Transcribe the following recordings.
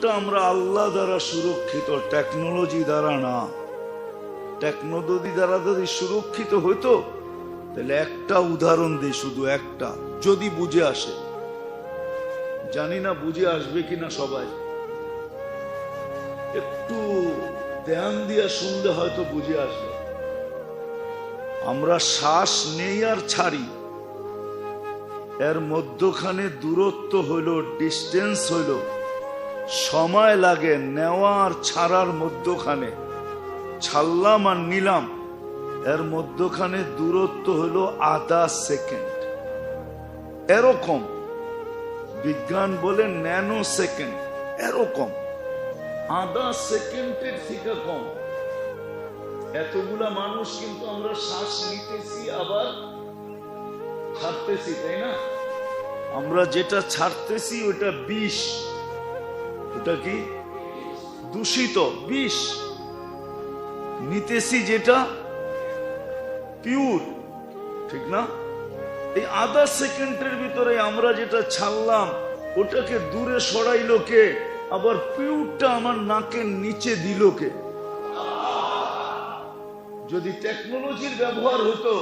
জীবনটা আমরা আল্লাহ দ্বারা সুরক্ষিত, টেকনোলজি দ্বারা না। টেকনোলজি দ্বারা যদি সুরক্ষিত হইতো তাহলে একটা উদাহরণ দিই, শুধু একটা, যদি বুঝে আসে, জানি না বুঝে আসবে কিনা, সবাই একটু ধ্যান দিয়ে শুনলে হয়তো বুঝে আসবে। আমরা শ্বাস নেই আর ছাড়ি, এর মধ্যখানে দূরত্ব হইল, ডিস্টেন্স হইল, সময় লাগে নেওয়া আর ছাড়ার মধ্যখানে, ছাড়লাম আর নিলাম, এর মধ্যখানে দূরত্ব হইল আধা সেকেন্ড। এরকম বিজ্ঞান বলে ন্যানো সেকেন্ড, এরকম আধা সেকেন্ডের থেকে কম। এতগুলা মানুষ কিন্তু আমরা শ্বাস নিতেছি আবার ছাড়তেছি, তাই না? আমরা যেটা ছাড়তেছি ওটা বিষ, ওটা কি দূষিত বিষ, নিতেছি যেটা পিওর, ঠিক না? এই আধা সেকেন্ডের ভিতরে আমরা যেটা ছাড়লাম ওটাকে দূরে সরাইলো কে? আবার পিওরটা আমার নাকের নিচে দিল কে? যদি টেকনোলজির ব্যবহার হতো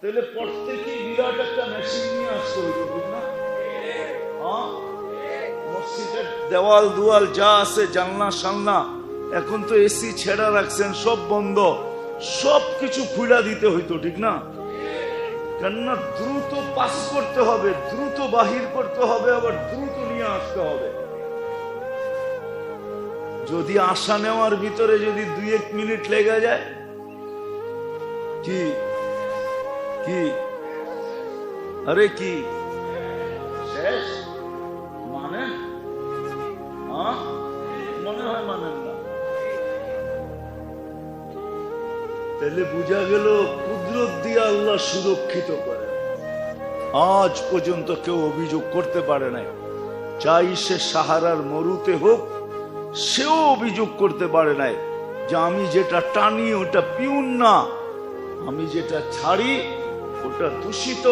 তাহলে প্রত্যেকেই বিরাট একটা মেশিন নিয়ে আসতে হইতো, ঠিক না? মসজিদের দেওয়াল দুয়াল যা আছে, জানলা সালনা, এখন তো এসি ছেড়া রাখছেন, সব বন্ধ, সব কিছু খুলে দিতে হইতো, ঠিক না? কেননা দ্রুত পাস করতে হবে, দ্রুত বাহির করতে হবে, আবার দ্রুত নিয়ে আসতে হবে। যদি আসা নেওয়ার ভিতরে যদি 2-1 মিনিট লেগে যায়, কি কি আরে কি শেষ? মানেন? মনে হয় মানেন না। তাহলে বোঝা গেল কুদরত দিয়ে আল্লাহ সুরক্ষিত করে। আজ পর্যন্ত কেউ অভিযোগ করতে পারে নাই, চাই সে সাহারার মরুতে হোক, সেও অভিযোগ করতে পারে নাই যে আমি যেটা টানি ওটা পিউর না, আমি যেটা ছাড়ি ওটা দূষিত,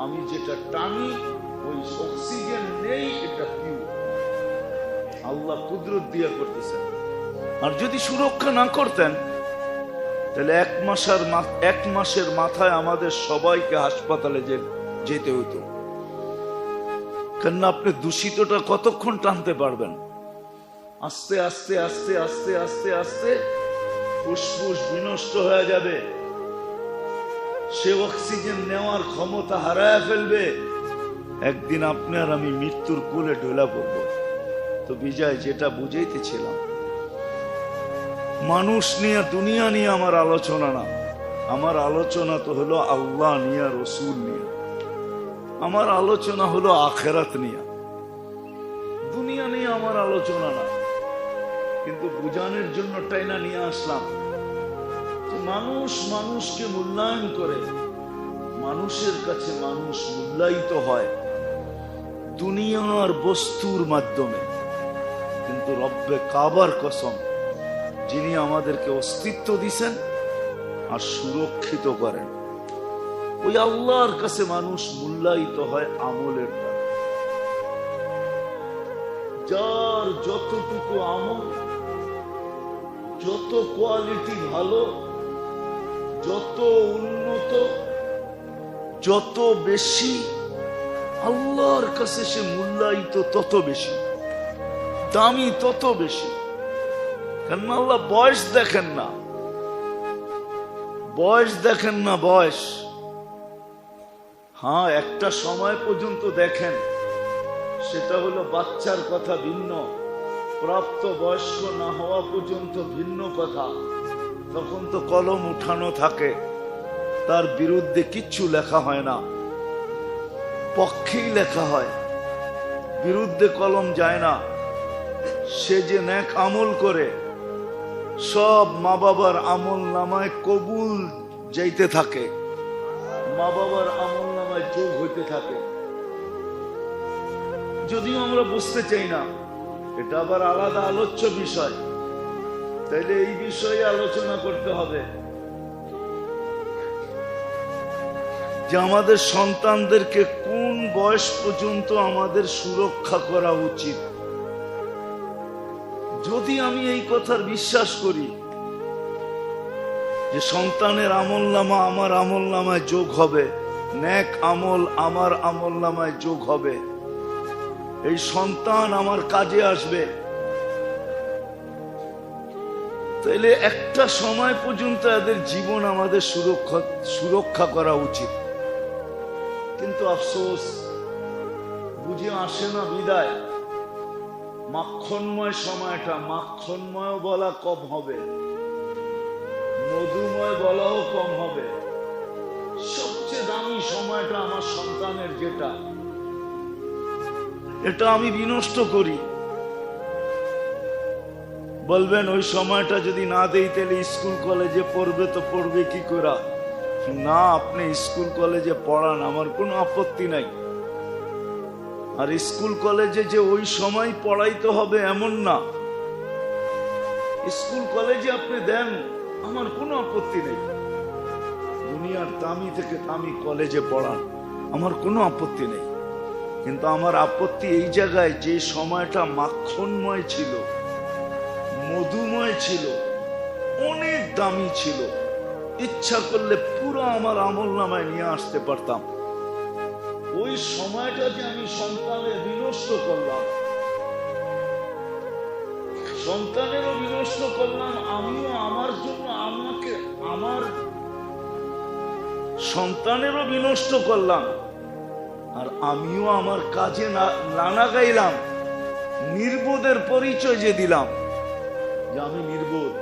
আমি যেটা টানি ওই অক্সিজেন নেই, এটা পিউর। আল্লাহ কুদরত দিয়া করতেছেন। আর যদি সুরক্ষা না করতেন তাহলে 1 মাসের মাথায় আমাদের সবাইকে হাসপাতালে যেতে হতো। কেননা আপনি দূষিতটা কতক্ষণ টানতে পারবেন? আস্তে আস্তে আস্তে আস্তে আস্তে আস্তে ফুসফুস বিনষ্ট হয়ে যাবে, সে অক্সিজেন নেওয়ার ক্ষমতা হারায় ফেলবে। একদিন আপনি আর আমি মৃত্যুর কোলে ঢোলা পড়ব। তো বিজয়, যেটা বুঝাইতেছিলাম, মানুষ নিয়ে, দুনিয়া নিয়ে আমার আলোচনা না, আমার আলোচনা তো হলো আল্লাহ নিয়ে, রসুল নিয়ে। আমার আলোচনা হলো আখেরাত নিয়ে, দুনিয়া নিয়ে আমার আলোচনা না। কিন্তু বুঝানোর জন্য টাইনা নিয়ে আসলাম যে মানুষ মানুষকে মূল্যায়ন করে, মানুষের কাছে মানুষ মূল্যায়িত হয় দুনিয়ার বস্তুর মাধ্যমে। কিন্তু রব্বে কাবার কসম, যিনি আমাদেরকে অস্তিত্ব দিছেন আর সুরক্ষিত করেন, ওই আল্লাহর কাছে মানুষ মূল্যায়িত হয় আমলের দ্বারা। যার যতটুকু আমল, যত কোয়ালিটি ভালো, যত উন্নত, যত বেশি, আল্লাহর কাছে সে মূল্যায়িত তত বেশি, দামি তত বেশি। কেন আল্লাহ বয়স দেখেন না, বয়স দেখেন না, বয়স হ্যাঁ একটা সময় পর্যন্ত দেখেন, সেটা হলো বাচ্চার কথা ভিন্ন, প্রাপ্ত বয়স্ক না হওয়া পর্যন্ত ভিন্ন কথা। তখন তো কলম উঠানো থাকে, তার বিরুদ্ধে কিচ্ছু লেখা হয় না, পক্ষেই লেখা হয়, বিরুদ্ধে কলম যায় না। সে যে নেক আমল করে সব মা বাবার আমল নামায় কবুল যাইতে থাকে, মা বাবার আমল নামায় যোগ হইতে থাকে। যদিও আমরা বুঝতে চাই না, এটা আবার আলাদা আলোচ্য বিষয়, তাইলে এই বিষয়ে আলোচনা করতে হবে যে আমাদের সন্তানদেরকে কোন বয়স পর্যন্ত আমাদের সুরক্ষা করা উচিত। যদি আমি এই কথার বিশ্বাস করি যে সন্তানের আমলনামা আমার আমলনামায় যোগ হবে, নেক আমল আমার আমলনামায় যোগ হবে, এই সন্তান আমার কাজে আসবে, তাইলে একটা সময় পর্যন্ত এদের জীবন আমাদের সুরক্ষা করা উচিত। কিন্তু আফসোস বুঝে আসে না বিদায় মাখনময় সময়টা, মাখনময় বলা কম হবে, মধুময় বলাও কম হবে। সবচেয়ে দামি সময়টা আমার সন্তানের যেটা, এটা আমি বিনষ্ট করি। বলবেন ওই সময়টা যদি না দেই তাহলে স্কুল কলেজে পড়বে, তো পড়বে কি করে? না, আপনি স্কুল কলেজে পড়ান, আমার কোনো আপত্তি নাই। আর স্কুল কলেজে যে ওই সময় পড়াইতে হবে এমন না, স্কুল কলেজে আপনি দেন, আমার কোনো আপত্তি নেই। দুনিয়ার দামি থেকে দামি কলেজে পড়ান, আমার কোনো আপত্তি নেই। কিন্তু আমার আপত্তি এই জায়গায় যে সময়টা মাখনময় ছিল, মধুময় ছিল, অনেক দামি ছিল, ইচ্ছা করলে পুরো আমার আমলনামায় নিয়ে আসতে পারতাম, ওই সময়টা যে আমি সন্তানের বিনষ্ট করলাম, সন্তানেরও বিনষ্ট করলাম, আমিও আমার জন্য আমার সন্তানেরও বিনষ্ট করলাম, আর আমিও আমার কাজে না গাইলাম। নির্বোধের পরিচয় যে দিলাম যে আমি নির্বোধ,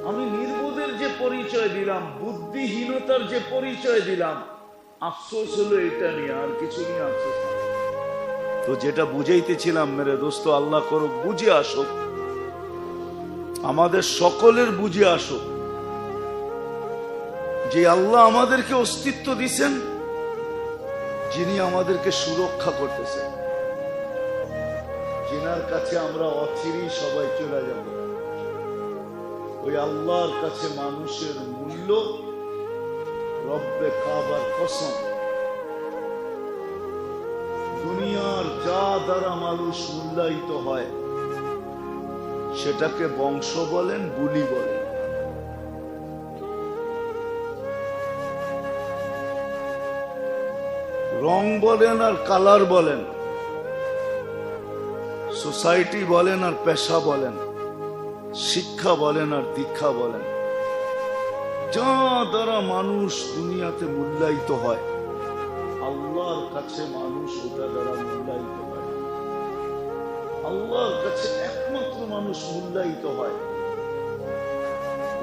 আমি নির্বোধের যে পরিচয় দিলাম, বুদ্ধিহীনতার যে পরিচয় দিলাম, আফসোস হলো এটা নিয়ে, আর কিছু নিয়ে আফসোস না। তো যেটা বুঝাইতেছিলাম মেরে দোস্ত, আল্লাহ করুক বুঝে আসুক, আমাদের সকলের বুঝে আসুক যে আল্লাহ আমাদেরকে অস্তিত্ব দিছেন, যিনি আমাদেরকে সুরক্ষা করতেছেন, যিনার কাছে আমরা অচিরেই সবাই চলে যাব। ওই আল্লাহর কাছে মানুষের মূল্য, রব্বে কাবার কসম, দুনিয়ার যা দ্বারা মানুষ মূল্যায়িত হয় সেটাকে বংশ বলেন, বুলি বলেন, রং বলেন আর কালার বলেন, সোসাইটি বলেন আর পেশা বলেন, শিক্ষা বলেন আর দীক্ষা বলেন, যা দ্বারা মানুষ দুনিয়াতে মূল্যায়িত হয়, আল্লাহর কাছে মানুষ ওটা দ্বারা মূল্যায়িত হয়। আল্লাহর কাছে একমাত্র মানুষ মূল্যায়িত হয়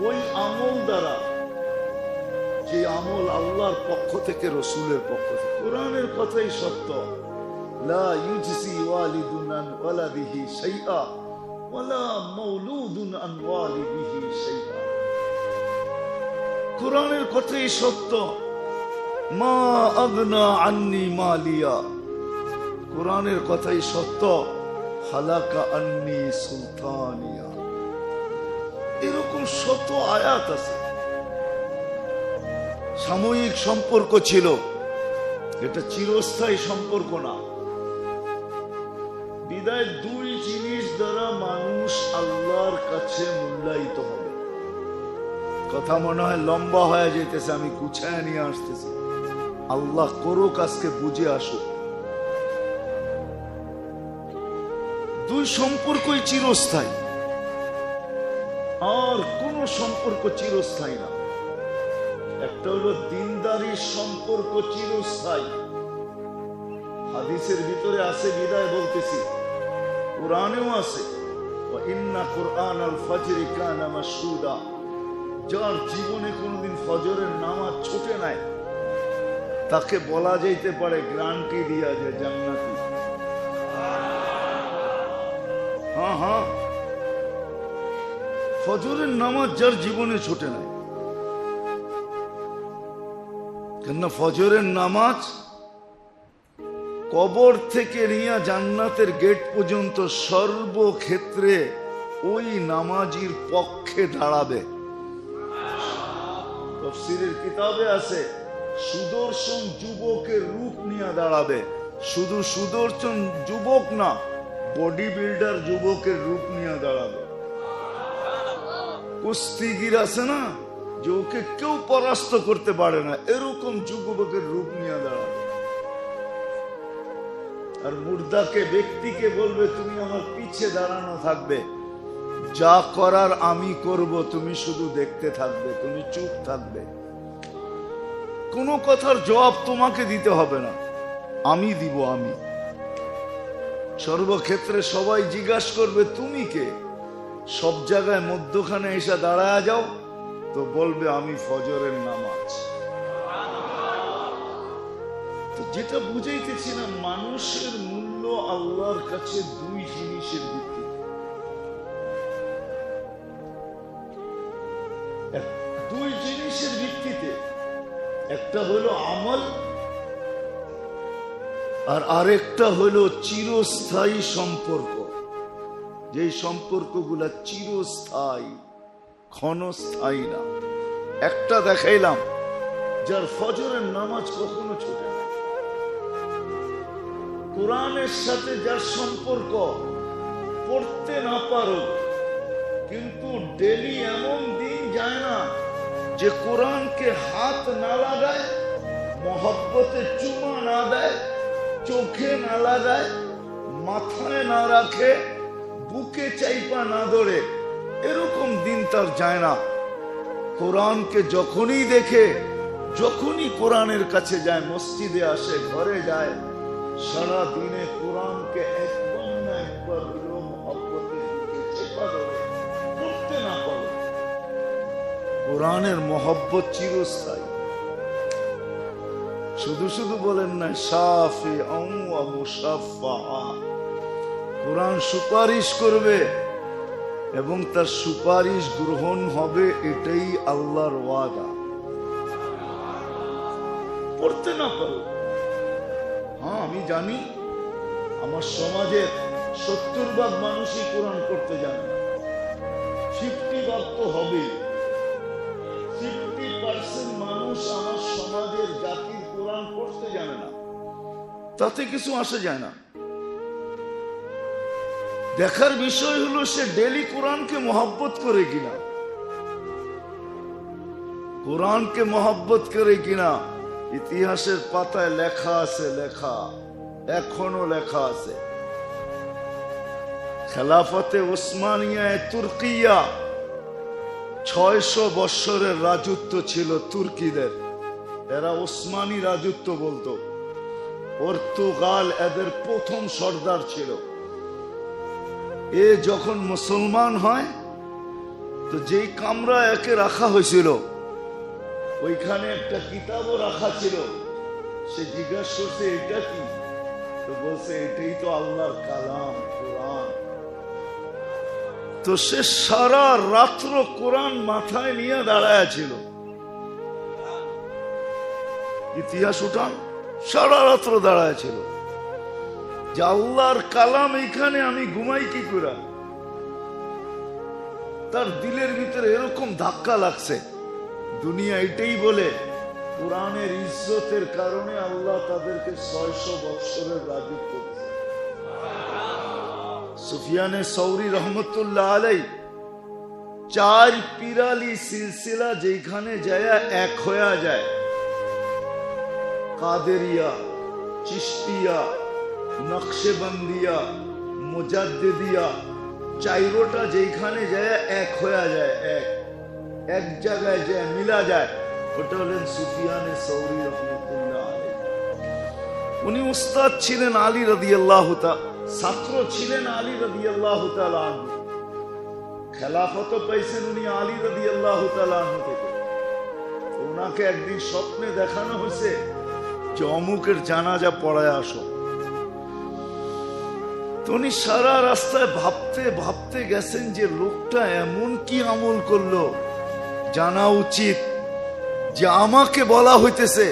ওই আমল দ্বারা, যে আমল আল্লাহর পক্ষ থেকে, রসুলের পক্ষ থেকে। কোরআনের কথাই সত্য, লা ইউজসি ওয়ালিদুন আন ওয়ালাদিহি শাইআ ওয়ালা মাউলুদুন আন ওয়ালিদিহি শাইআ। কোরআনের কথাই সত্য, মা আগনা আন্নি মালিয়া। কোরআনের কথাই সত্য, হালাকা আন্নি সুলতানিয়া। এরকম শত আয়াত আছে। সাময়িক সম্পর্ক ছিল, এটা চিরস্থায়ী সম্পর্ক না। বিদায় দুই জিনিস দ্বারা মানুষ আল্লাহর কাছে মূল্যায়িত হবে। কথা মনে হয় লম্বা হয়ে যেতেছে, আমি গুছায় নিয়ে আসতেছি। আল্লাহ করুক আজকে বুঝে আসুক। দুই সম্পর্কই চিরস্থায়ী, আর কোন সম্পর্ক চিরস্থায়ী না। একটা হলো দিনদারির সম্পর্ক, চিরস্থায়ী। হাদিসের ভিতরে আছে, বিদায় বলতেছি, কোরআনেও আছে, ইন্না কুরআনাল ফাজরি কানা মাশহুদা। যার জীবনে কোনদিন ফজরের নামাজ ছুটে নাই, তাকে বলা যাইতে পারে গ্যারান্টি দিয়া যে জান্নাতি। হ্যাঁ হ্যাঁ, ফজরের নামাজ যার জীবনে ছুটে নাই, কেন ফজরের নামাজ কবর থেকে নিয়ে জান্নাতের গেট পর্যন্ত সর্বক্ষেত্রে ওই নামাজির পক্ষে দাঁড়াবে। তাফসীরের কিতাবে আছে, সুদর্শন যুবকের রূপ নিয়ে দাঁড়াবে। শুধু সুদর্শন যুবক না, বডি বিল্ডার যুবকের রূপ নিয়ে দাঁড়াবে। কুস্তিগির আছে না, যে ওকে কেউ পরাস্ত করতে পারে না, এরকম যুবকের রূপ নিয়ে দাঁড়াবে। আর মুর্দাকে, ব্যক্তিকে বলবে তুমি আমার পিছে দাঁড়ানো থাকবে, যা করার আমি করব, তুমি শুধু দেখতে থাকবে, তুমি চুপ থাকবে, কোনো কথার জবাব তোমাকে দিতে হবে না, আমি দিব। আমি সর্বক্ষেত্রে সবাই জিজ্ঞাসা করবে তুমি কে, সব জায়গায় মধ্যখানে এসে দাঁড়ায় যাও তো বলবে আমি ফজরের নামাজ। তো যেটা বুঝাইতেছিলাম, মানুষের মূল্য আল্লাহর কাছে দুই জিনিসের ভিত্তিতে। দুই জিনিসের ভিত্তিতে, একটা হলো আমল, আর আরেকটা হলো চিরস্থায়ী সম্পর্ক। যে সম্পর্কগুলা চিরস্থায়ী, ক্ষণস্থায়ী না। একটা দেখাইলাম, যার ফজরের নামাজ কখনো ছুটে না, কোরআনের সাথে যার সম্পর্ক, পড়তে না পারো কিন্তু ডেলি এমন দিন যায় না যে কোরআনকে হাত না লাগায়, মহব্বতে চুমা না দেয়, চোখে না লাগায়, মাথায় না রাখে, বুকে চাইপা না ধরে, এরকম দিন তার যায় না। কোরআনকে যখনই দেখে, যখনই কোরআনের কাছে যায়, মসজিদে আসে, ঘরে যায়, সারা দিনে কোরআনকে একবার না একবার মহব্বতে বুকে চেপা ধরে, পড়তে না পারে। কোরআনের মহব্বত চিরস্থায়ী। শুধু শুধু বলেন না শাফিআন ওয়া মুশাফফা, কোরআন সুপারিশ করবে এবং তার সুপারিশ গ্রহণ হবে, এটাই আল্লাহর ওয়াদা। পড়তে না পারো, হ্যাঁ আমি জানি আমার সমাজের 70% মানুষই কোরআন পড়তে জানে না, 50% তো হবে। 50% মানুষ আমার সমাজের জাতির কোরআন পড়তে জানে না, তাতে কিছু আসে যায় না। দেখার বিষয় হলো সে ডেলি কোরআনকে মহব্বত করে কিনা, কোরআনকে মহব্বত করে কিনা। ইতিহাসের পাতায় লেখা আছে, লেখা এখনো লেখা আছে। খেলাফতে ওসমানিয়ায় তুর্কিয়া 600 বৎসরের রাজত্ব ছিল তুর্কিদের, এরা ওসমানী রাজত্ব বলতো। পর্তুগাল এদের প্রথম সর্দার ছিল। এ যখন মুসলমান হয় তো যেই কামরা একে রাখা হয়েছিল, ওইখানে একটা কিতাবও রাখা ছিল। সে জিজ্ঞাসা করছে এটা কি, তো বলছে এটাই তো আল্লাহর কালাম, কোরআন। তো সে সারা রাত্র কোরআন মাথায় নিয়ে দাঁড়ায় ছিল। ইতিহাস উঠান, সারা রাত্র দাঁড়ায় ছিল যে আল্লাহর কালাম এইখানে আমি ঘুমাই কি করে। তার দিলের ভিতরে এরকম ধাক্কা লাগছে, দুনিয়া এটাই বলে কোরআনের ইজ্জতের কারণে আল্লাহ তাদেরকে 600 বৎসরের রাজত্ব দিয়েছে। সুফিয়ানে সৌরি রহমতুল্লাহ আলাই 4 পিরালি সিলসিলা যেখানে যায় এক হয়ে যায়, কাদেরিয়া, চিশতিয়া, নকশেবন্দিয়া, মুজাদ্দিদিয়া, 4টা যেখানে যায় এক হয়ে যায়, এক জায়গায় যায় মিলা যায়, ওটা হলেন সুফিয়ানে সৌরি রহমতুল্লাহ আলাইহি। উনি উস্তাদ ছিলেন আলী রাদিয়াল্লাহু তাআলা, ছাত্র ছিলেন আলী রাদিয়াল্লাহু তাআলা আনহু। খেলাফত পাইছেন উনি আলী রাদিয়াল্লাহু তাআলা আনহু থেকে। ওনাকে একদিন স্বপ্নে দেখানো হয়েছে যে অমুকের জানাজা পড়ায় আসো। উনি সারা রাস্তায় ভাবতে ভাবতে গেছেন যে লোকটা এমন কি আমল করলো, জানা উচিত যে আমাকে বলা হইতেছে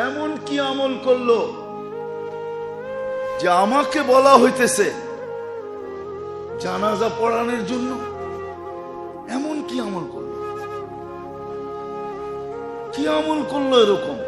এমন কি আমল করলো, যে আমাকে বলা হইতেছে জানাজা পড়ানোর জন্য, এমন কি আমল করলো, কি আমল করলো এরকম।